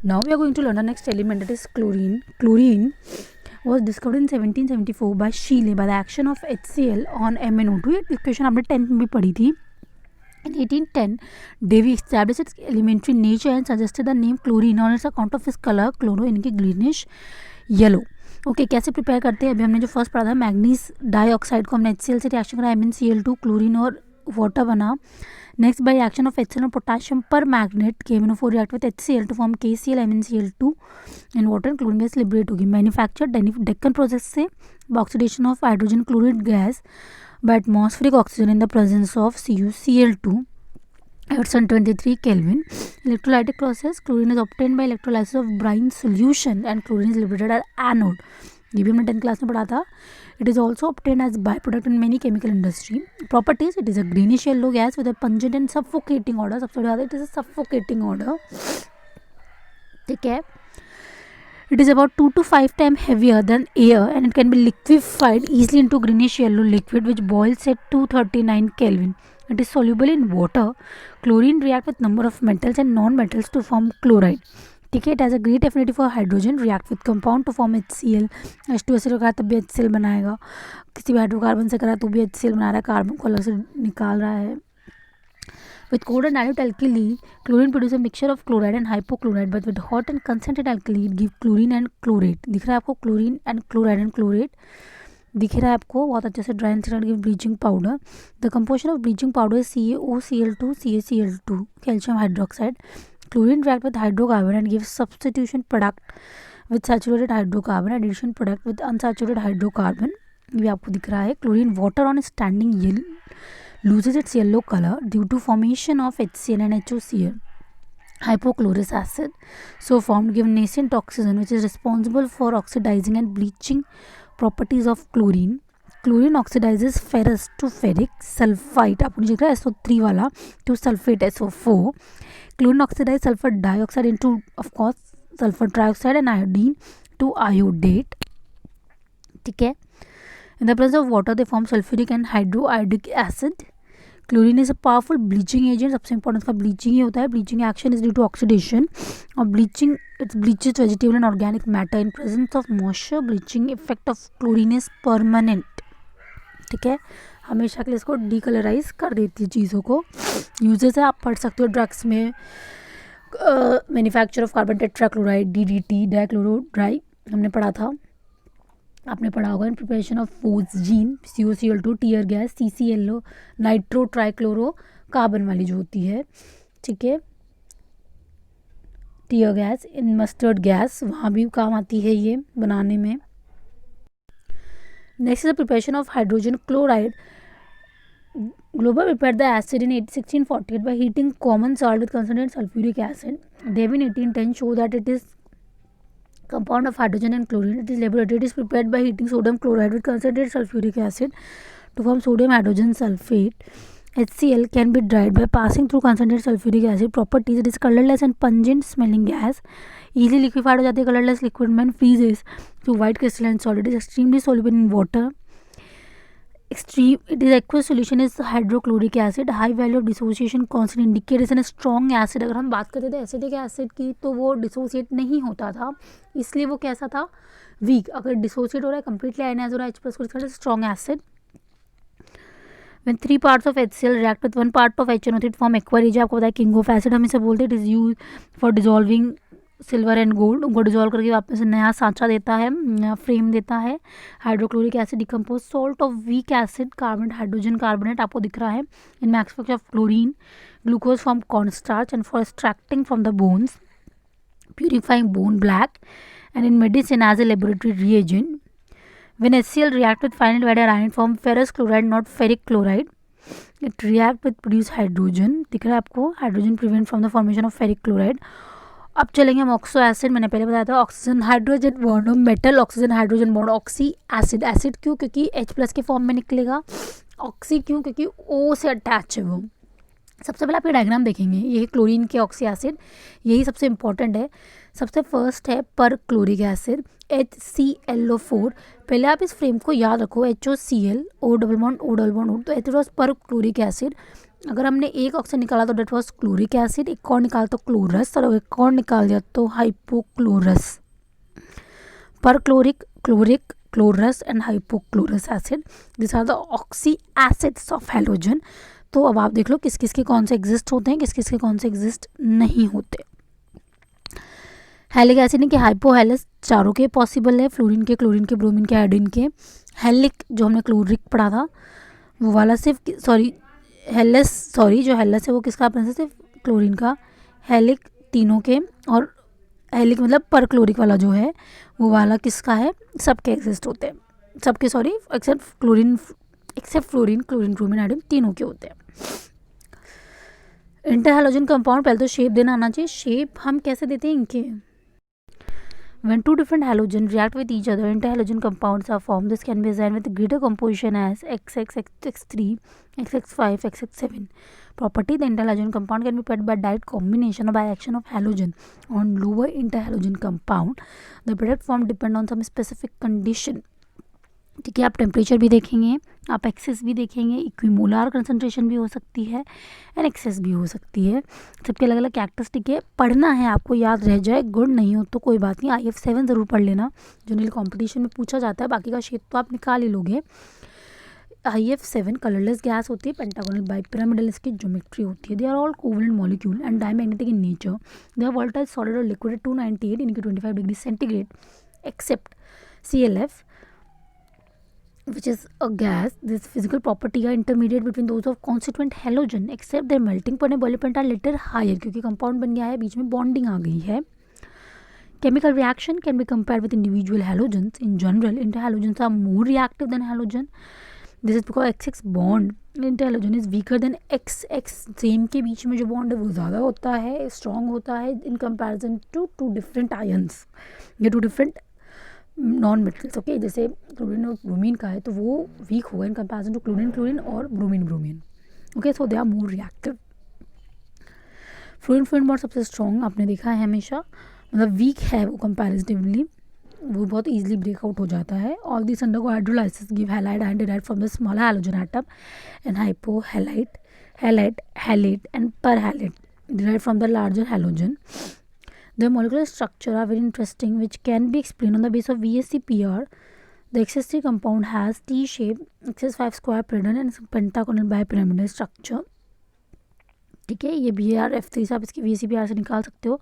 Now we are going to learn the next element, that is chlorine. Chlorine was discovered in 1774 by Scheele by the action of HCl on MnO2. ये equation आपने 10th में भी पढ़ी थी. In 1810, Davy established its elementary nature and suggested the name chlorine on its account of its color, chloro, यानी कि greenish yellow. Okay कैसे prepare करते हैं? अभी हमने जो फर्स्ट पढ़ा था, मैग्नीज डाइऑक्साइड को हमने HCl से रिएक्शन करा, MnCl2, क्लोरीन और वाटर बना. Next, by action of HCl and potassium permanganate, KMnO4 react with HCl to form KCl, MnCl2 and water and chlorine gas liberate होगी. Manufactured Deccan process से oxidation of hydrogen chloride gas by atmospheric oxygen in the presence of CuCl2 at 123 Kelvin. Electrolytic process, chlorine is obtained by electrolysis of brine solution and chlorine is liberated at anode. ये भी हमने 10th class में पढ़ा था. It is also obtained as byproduct in many chemical industry. Properties, it is a greenish yellow gas with a pungent and suffocating odor. सबसे ज़्यादा it is a suffocating odor. ठीक है. It is about 2 to 5 times heavier than air and it can be liquefied easily into greenish yellow liquid which boils at 239 Kelvin. It is soluble in water. Chlorine react with number of metals and non-metals to form chloride. ठीक है. It has a great affinity for hydrogen, react with compound to form HCl. H2 से करा तब भी HCl बनाएगा. किसी भी hydrocarbon से करा तो भी HCl बना रहा है, कार्बन को अलग से निकाल रहा है. With cold and dilute alkali, chlorine produces a mixture of chloride and hypochlorite, but with hot and concentrated alkali, it gives chlorine and chlorate. दिख रहा है आपको chlorine and chloride and chlorate दिख रहा है आपको बहुत अच्छे से. Dry and give bleaching powder. The composition of bleaching powder is CaOCl2 CaCl2 calcium hydroxide. Chlorine react with hydrocarbon and gives substitution product with saturated hydrocarbon, addition product with unsaturated hydrocarbon. ये आपको दिख रहा है. Chlorine water on standing loses its yellow color due to formation of HCl and HOCl. Hypochlorous acid so formed give nascent oxygen which is responsible for oxidizing and bleaching properties of chlorine. Chlorine oxidizes ferrous to ferric sulfite, आपको दिख रहा है SO3 वाला, to sulfate SO4. Chlorine oxidizes sulfur dioxide into, of course, sulfur trioxide and iodine to iodate. ठीक है. In the presence of water, they form sulfuric and hydroiodic acid. Chlorine is a powerful bleaching agent. सबसे important इसका bleaching ही होता है. Bleaching action is due to oxidation. और bleaching, it bleaches vegetable and organic matter. In presence of moisture, bleaching effect of chlorine is permanent. ठीक है. हमेशा के लिए इसको डीकलराइज कर देती है चीज़ों को. यूजेस है आप पढ़ सकते हो ड्रग्स में. Manufacture of carbon tetrachloride, DDT, डाइक्लोरोड्राई हमने पढ़ा था, आपने पढ़ा होगा. In preparation of phosgene, COCl2, tear gas, CCLO, nitro trichloro carbon वाली जो होती है. ठीक है. Tear gas, in mustard gas वहाँ भी काम आती है ये बनाने में. Next is the preparation of hydrogen chloride. Glober prepared the acid in 1648 by heating common salt with concentrated sulfuric acid. Davy in 1810 showed that it is compound of hydrogen and chlorine. It is laboratory. It is prepared by heating sodium chloride with concentrated sulfuric acid to form sodium hydrogen sulfate. HCl can be dried by passing through concentrated sulfuric acid. Properties, it is colorless and pungent smelling gas. Easily liquefied हो जाती है colorless liquid में. Freezes to white crystalline solid. It is extremely soluble in water. Extreme, it is aqueous solution is hydrochloric acid. High value of dissociation constant indicate is a strong acid. अगर हम बात करते थे acidic acid की तो वो dissociate नहीं होता था, इसलिए वो कैसा था, वीक. अगर डिसोसिएट हो रहा है, कंप्लीटली आयनाइज हो रहा है, H+ को strong acid. When 3 parts of HCl react with 1 part of HNO3 to form aqua regia, आपको पता है किंग ऑफ एसिड हम इसे बोलते हैं. It is use for dissolving silver and gold. उनको डिजॉल्व करके वापस से नया सांचा देता है, नया फ्रेम देता है. Hydrochloric acid decompose salt of weak acid, carbon hydrogen carbonate आपको दिख रहा है. इन मैक्सिफिकेशन of chlorine, glucose form cornstarch and for extracting from the bones, purifying bone black, and in medicine as a laboratory reagent. When HCl react with finely divided iron form ferrous chloride, not ferric chloride. It react with produce hydrogen. दिख रहा है आपको, hydrogen prevent from the formation of ferric chloride. अब चलेंगे हम oxo acid. मैंने पहले बताया था oxygen hydrogen bond, metal oxygen hydrogen bond, oxy acid. Acid क्यों? क्योंकि H+ के फॉर्म में निकलेगा. ऑक्सी क्यों? क्योंकि O से अटैच है वो. सबसे पहले आप ये डायग्राम देखेंगे, ये है क्लोरीन के ऑक्सी एसिड, यही सबसे इंपॉर्टेंट है. सबसे फर्स्ट है पर क्लोरिक एसिड HClO4. पहले आप इस फ्रेम को याद रखो, HOCl, O double bond O double bond O, तो एच पर क्लोरिक एसिड. अगर हमने एक ऑक्सीजन निकाला तो डेट वॉज क्लोरिक एसिड, एक और निकाला तो क्लोरस, और एक और निकाल दिया तो हाइपोक्लोरस. पर chloric, chloric, chlorous and hypochlorous acid, this are the oxy acids of halogen. तो अब आप देख लो किस किस के कौन से एग्जिस्ट होते हैं, किस किस के कौन से एग्जिस्ट नहीं होते. हैलिक एसिड के हाइपोहेलस चारों के पॉसिबल है, फ्लोरीन के, क्लोरीन के, ब्रोमीन के, आयोडीन के. हेलिक जो हमने क्लोरिक पढ़ा था वो वाला सिर्फ जो हेलस है वो किसका अपने से सिर्फ क्लोरीन का. हेलिक तीनों के, और हेलिक मतलब पर क्लोरिक वाला जो है वो वाला किसका है, सबके एग्जिस्ट होते हैं, सबके except fluorine, chlorine, bromine, iodine तीनों के होते हैं. इंटर हैलोजन कंपाउंड, पहले तो शेप देना आना चाहिए. शेप हम कैसे देते हैं इनके, when two different halogens react with each other, interhalogen compounds are formed. This can be designed with greater composition as XX, XX3, XX5, XX7. Property: the interhalogen compound can be prepared by direct combination or by action of halogen on lower interhalogen compound. The product form depend on some specific condition. ठीक है, आप temperature भी देखेंगे, आप access भी देखेंगे, इक्विमोलार concentration भी हो सकती है एंड एक्सेस भी हो सकती है. सबके अलग अलग कैरेक्टरिस्टिक है, पढ़ना है आपको, याद रह जाए, गुड नहीं हो तो कोई बात नहीं, IF7 ज़रूर पढ़ लेना, जनरल कॉम्पिटिशन में पूछा जाता है, बाकी का शेप तो आप निकाल ही लोगे. IF7 कलरलेस गैस होती है, पेंटागोनल बाइपिरामिडल इसकी ज्योमेट्री होती है. They are all covalent molecule and diamagnetic in nature. They are volatile solid और लिक्विड 298 इनकी 25 degree centigrade, except CLF which is a gas. This physical property are intermediate between those of constituent halogen except their melting point and boiling point are little higher, क्योंकि compound बन गया है, बीच में bonding आ गई है. Chemical reaction can be compared with individual halogens. In general, interhalogens are more reactive than halogen. This is because XX bond interhalogen is weaker than XX. Same के बीच में जो बॉन्ड है वो ज़्यादा होता है, स्ट्रॉन्ग होता है in comparison to two different ions या two different non metals. Okay, जैसे क्लोरीन और ब्रोमीन का है तो वो वीक होगा इन कंपैरिजन टू क्लोरीन और bromine. Okay, so they are more reactive. Fluorine bond सबसे स्ट्रॉन्ग आपने देखा है हमेशा, मतलब वीक है वो कंपैरेटिवली, वो बहुत ईजिली ब्रेकआउट हो जाता है. All this undergo hydrolysis give halide ion derived from the small halogen atom and hypohalite, halate and perhalate derived from the larger halogen. The molecular structure are very interesting, which can be explained on the basis of VSEPR. The XS3 compound has T-shape, XS5 square pyramid and pentagonal bipyramidal structure. ठीक है, ये BRF3 से आप इसकी VSEPR से निकाल सकते हो.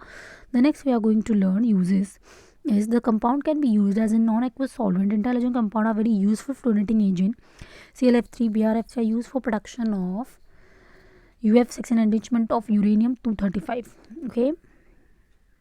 The next we are going to learn uses is the compound can be used as a non-aqueous solvent. Interhalogen compound are very useful fluorinating agent. ClF3, BRF are used for production of UF6 and enrichment of uranium-235. Okay.